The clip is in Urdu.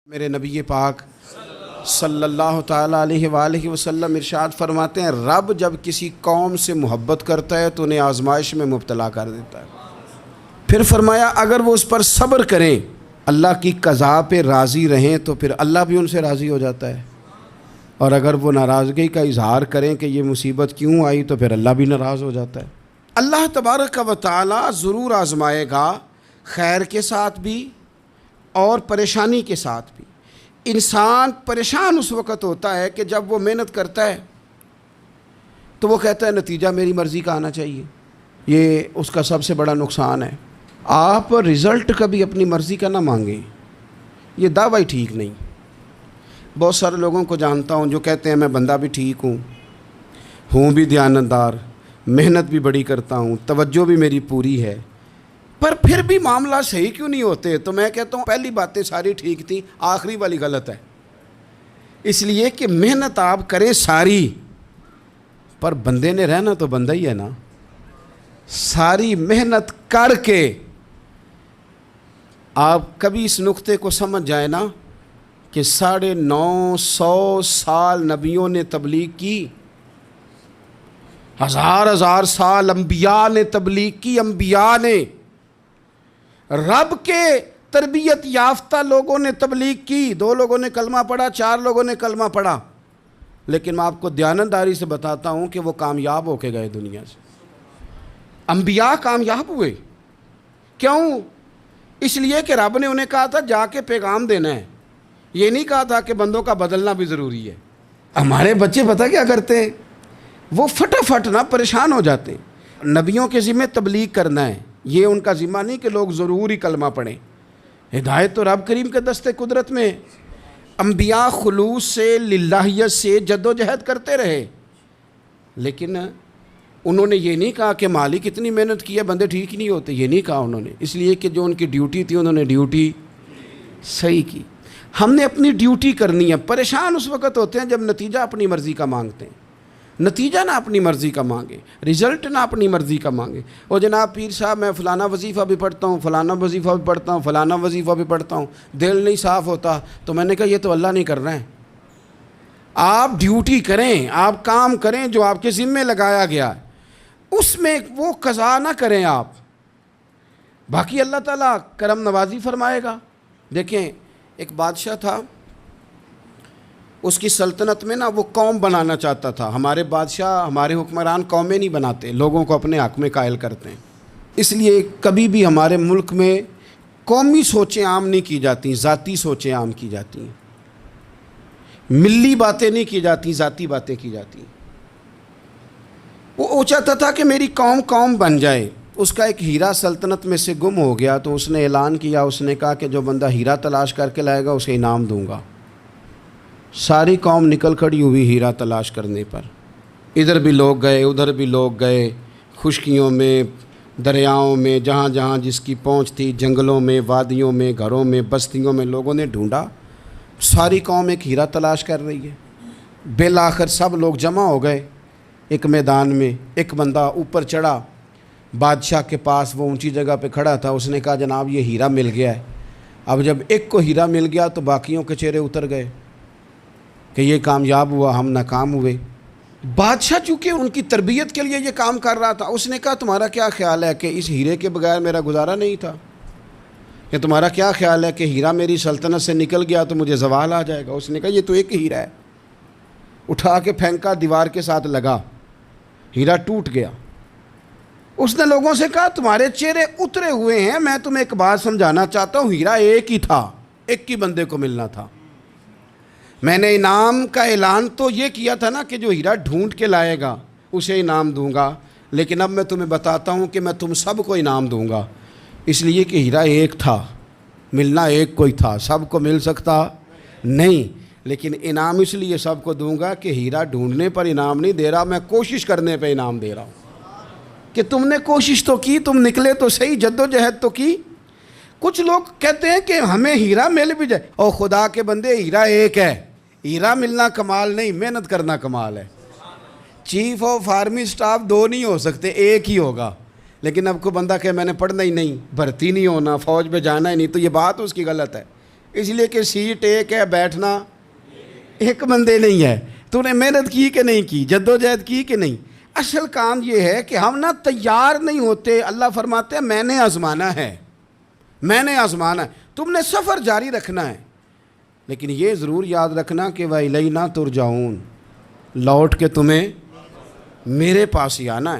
میرے نبی پاک صلی اللہ تعالیٰ علیہ وآلہ وسلم ارشاد فرماتے ہیں، رب جب کسی قوم سے محبت کرتا ہے تو انہیں آزمائش میں مبتلا کر دیتا ہے۔ پھر فرمایا اگر وہ اس پر صبر کریں، اللہ کی قضا پہ راضی رہیں تو پھر اللہ بھی ان سے راضی ہو جاتا ہے، اور اگر وہ ناراضگی کا اظہار کریں کہ یہ مصیبت کیوں آئی تو پھر اللہ بھی ناراض ہو جاتا ہے۔ اللہ تبارک و تعالیٰ ضرور آزمائے گا، خیر کے ساتھ بھی اور پریشانی کے ساتھ بھی۔ انسان پریشان اس وقت ہوتا ہے کہ جب وہ محنت کرتا ہے تو وہ کہتا ہے نتیجہ میری مرضی کا آنا چاہیے، یہ اس کا سب سے بڑا نقصان ہے۔ آپ رزلٹ کبھی اپنی مرضی کا نہ مانگیں، یہ دعویٰ ہی ٹھیک نہیں۔ بہت سارے لوگوں کو جانتا ہوں جو کہتے ہیں میں بندہ بھی ٹھیک ہوں بھی دیانتدار، محنت بھی بڑی کرتا ہوں، توجہ بھی میری پوری ہے، پر پھر بھی معاملہ صحیح کیوں نہیں ہوتے؟ تو میں کہتا ہوں پہلی باتیں ساری ٹھیک تھیں، آخری والی غلط ہے۔ اس لیے کہ محنت آپ کریں ساری، پر بندے نے رہنا تو بندہ ہی ہے نا۔ ساری محنت کر کے آپ کبھی اس نقطے کو سمجھ جائیں نا کہ 950 سال نبیوں نے تبلیغ کی، ہزار سال انبیاء نے تبلیغ کی، انبیاء نے، رب کے تربیت یافتہ لوگوں نے تبلیغ کی، 2 لوگوں نے کلمہ پڑھا، 4 لوگوں نے کلمہ پڑھا، لیکن میں آپ کو دیانتداری سے بتاتا ہوں کہ وہ کامیاب ہو کے گئے دنیا سے۔ انبیاء کامیاب ہوئے، کیوں؟ اس لیے کہ رب نے انہیں کہا تھا جا کے پیغام دینا ہے، یہ نہیں کہا تھا کہ بندوں کا بدلنا بھی ضروری ہے۔ ہمارے بچے پتہ کیا کرتے ہیں؟ وہ فٹافٹ نہ پریشان ہو جاتے ہیں۔ نبیوں کے ذمہ تبلیغ کرنا ہے، یہ ان کا ذمہ نہیں کہ لوگ ضروری کلمہ پڑھیں۔ ہدایت تو رب کریم کے دستے قدرت میں۔ انبیاء خلوص سے، للہیت سے جد و جہد کرتے رہے، لیکن انہوں نے یہ نہیں کہا کہ مالک اتنی محنت کی ہے بندے ٹھیک نہیں ہوتے، یہ نہیں کہا انہوں نے، اس لیے کہ جو ان کی ڈیوٹی تھی انہوں نے ڈیوٹی صحیح کی۔ ہم نے اپنی ڈیوٹی کرنی ہے۔ پریشان اس وقت ہوتے ہیں جب نتیجہ اپنی مرضی کا مانگتے ہیں۔ نتیجہ نہ اپنی مرضی کا مانگے، رزلٹ نہ اپنی مرضی کا مانگے۔ اور جناب پیر صاحب میں فلانا وظیفہ بھی پڑھتا ہوں، فلانا وظیفہ بھی پڑھتا ہوں، فلانا وظیفہ بھی پڑھتا ہوں، دل نہیں صاف ہوتا، تو میں نے کہا یہ تو اللہ نہیں کر رہے ہیں۔ آپ ڈیوٹی کریں، آپ کام کریں جو آپ کے ذمے لگایا گیا ہے، اس میں وہ قضا نہ کریں آپ، باقی اللہ تعالیٰ کرم نوازی فرمائے گا۔ دیکھیں ایک بادشاہ تھا، اس کی سلطنت میں نا وہ قوم بنانا چاہتا تھا۔ ہمارے بادشاہ، ہمارے حکمران قومیں نہیں بناتے، لوگوں کو اپنے حق میں قائل کرتے ہیں۔ اس لیے کبھی بھی ہمارے ملک میں قومی سوچیں عام نہیں کی جاتی، ذاتی سوچیں عام کی جاتی ہیں، ملی باتیں نہیں کی جاتی، ذاتی باتیں کی جاتی ہیں۔ وہ چاہتا تھا کہ میری قوم بن جائے۔ اس کا ایک ہیرا سلطنت میں سے گم ہو گیا، تو اس نے اعلان کیا، اس نے کہا کہ جو بندہ ہیرا تلاش کر کے لائے گا اسے انعام دوں گا۔ ساری قوم نکل کھڑی ہوئی ہیرا تلاش کرنے پر، ادھر بھی لوگ گئے، ادھر بھی لوگ گئے، خشکیوں میں، دریاؤں میں، جہاں جہاں جس کی پہنچ تھی، جنگلوں میں، وادیوں میں، گھروں میں، بستیوں میں لوگوں نے ڈھونڈا۔ ساری قوم ایک ہیرا تلاش کر رہی ہے۔ بالآخر سب لوگ جمع ہو گئے ایک میدان میں۔ ایک بندہ اوپر چڑھا بادشاہ کے پاس، وہ اونچی جگہ پہ کھڑا تھا، اس نے کہا جناب یہ ہیرا مل گیا ہے۔ اب جب ایک کو ہیرا مل گیا تو باقیوں کے چہرے اتر گئے کہ یہ کامیاب ہوا، ہم ناکام ہوئے۔ بادشاہ چونکہ ان کی تربیت کے لیے یہ کام کر رہا تھا، اس نے کہا تمہارا کیا خیال ہے کہ اس ہیرے کے بغیر میرا گزارا نہیں تھا؟ کہ تمہارا کیا خیال ہے کہ ہیرا میری سلطنت سے نکل گیا تو مجھے زوال آ جائے گا؟ اس نے کہا یہ تو ایک ہیرا ہے۔ اٹھا کے پھینکا، دیوار کے ساتھ لگا، ہیرا ٹوٹ گیا۔ اس نے لوگوں سے کہا تمہارے چہرے اترے ہوئے ہیں، میں تمہیں ایک بات سمجھانا چاہتا ہوں، ہیرا ایک ہی تھا، ایک ہی بندے کو ملنا تھا۔ میں نے انعام کا اعلان تو یہ کیا تھا نا کہ جو ہیرا ڈھونڈ کے لائے گا اسے انعام دوں گا، لیکن اب میں تمہیں بتاتا ہوں کہ میں تم سب کو انعام دوں گا، اس لیے کہ ہیرا ایک تھا، ملنا ایک کو ہی تھا، سب کو مل سکتا نہیں، لیکن انعام اس لیے سب کو دوں گا کہ ہیرا ڈھونڈنے پر انعام نہیں دے رہا، میں کوشش کرنے پہ انعام دے رہا ہوں کہ تم نے کوشش تو کی، تم نکلے تو صحیح، جد و جہد تو کی۔ کچھ لوگ کہتے ہیں کہ ہمیں ہیرا مل بھی جائے، اور خدا کے بندے ہیرا ایک ہے، ہیرا ملنا کمال نہیں، محنت کرنا کمال ہے۔ چیف آف آرمی سٹاف 2 نہیں ہو سکتے، ایک ہی ہوگا۔ لیکن اب کو بندہ کہ میں نے پڑھنا ہی نہیں، بھرتی نہیں ہونا، فوج میں جانا ہی نہیں، تو یہ بات اس کی غلط ہے۔ اس لیے کہ سیٹ ایک ہے، بیٹھنا ایک بندے نہیں ہے۔ تو نے محنت کی کہ نہیں کی، جدوجہد کی کہ نہیں؟ اصل کام یہ ہے کہ ہم نا تیار نہیں ہوتے۔ اللہ فرماتے ہیں میں نے آزمانا ہے، میں نے آزمانا ہے، تم نے سفر جاری رکھنا ہے، لیکن یہ ضرور یاد رکھنا کہ وَإِلَيْنَا تُرْجَعُونَ، لوٹ کے تمہیں میرے پاس ہی آنا ہے۔